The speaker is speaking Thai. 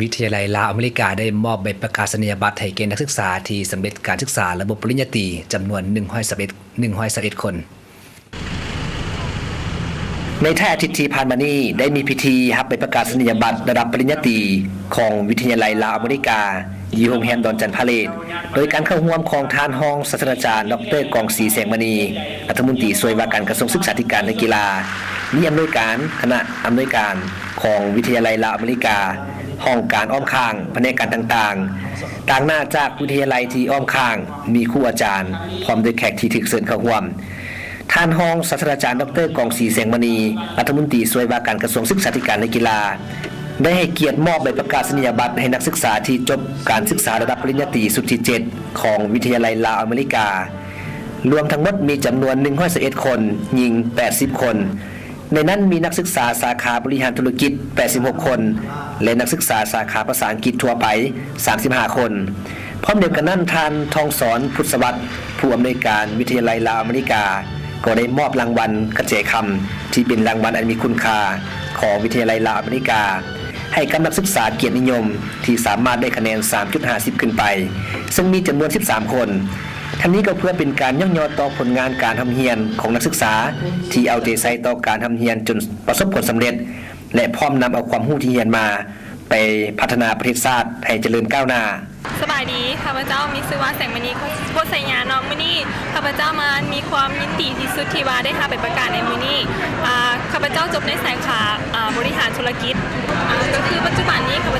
วิทยาลัยลาวอเมริกาได้มอบใบประกาศนียบัตรให้แก่นักศึกษาที่สำเร็จการศึกษาระบบปริญญาตรีจำนวน111คนในท้ายอาทิตย์ที่ผ่านมานี้ได้มีพิธีรับใบประกาศนียบัตรระดับปริญญาตรีของวิทยาลัยลาวอเมริกาอยู่โรงแรมดอนจันทร์พาเลทโดยการเข้าร่วมของท่านรองศาสตราจารย์ดร.กองศรีแสงมณีรัฐมนตรีช่วยว่าการกระทรวงศึกษาธิการและกีฬามีอำนวยการคณะอำนวยการของวิทยาลัยลาวอเมริกาห้องการอ้อมข้างแผนกการต่างๆต่างหน้าจากวิทยาลัยที่อ้อมข้างมีครูอาจารย์พร้อมด้วยแขกที่ถูกเชิญเข้าร่วมท่านรองศาสตราจารย์ดร.กองศรีแสงมณีรัฐมนตรีช่วยว่าการกระทรวงศึกษาธิการและกีฬาได้ให้เกียรติมอบใบประกาศนียบัตรให้นักศึกษาที่จบการศึกษาระดับปริญญาตรีสุดที่ 7 ของวิทยาลัยลาวอเมริการวมทั้งหมดมีจำนวน111คนหญิง80คนในนั้นมีนักศึกษาสาขาบริหารธุรกิจ86คนและนักศึกษาสาขาภาษาอังกฤษทั่วไป35คนพร้อมเดียวกันนั้นท่านทองสอนพุทธสวัสดิ์ผู้อำนวยการวิทยาลัยลาวอเมริกาก็ได้มอบรางวัลกระเจคำที่เป็นรางวัลอันมีคุณค่าของวิทยาลัยลาวอเมริกาให้กับนักศึกษาเกียรตินิยมที่สามารถได้คะแนน 3.50 ขึ้นไปซึ่งมีจำนวน13คนทั้งนี้ก็เพื่อเป็นการย่อยต่อผลงานการทำเรียนของนักศึกษาที่เอาใจใส่ต่อการทำเรียนจนประสบผลสำเร็จและพร้อมนำเอาความรู้ที่เรียนมาไปพัฒนาประเทศชาติให้เจริญก้าวหน้าสบายดีข้าพเจ้ามีชื่อว่าแสงมณีโคตรไสยาน้องมื้อนี้ข้าพเจ้ามามีความยินดีที่สุดที่ว่าได้รับใบประกาศในมื้อนี้ข้าพเจ้าจบในสาขาบริหารธุรกิจก็คือปัจจุบันนี้ข้าพ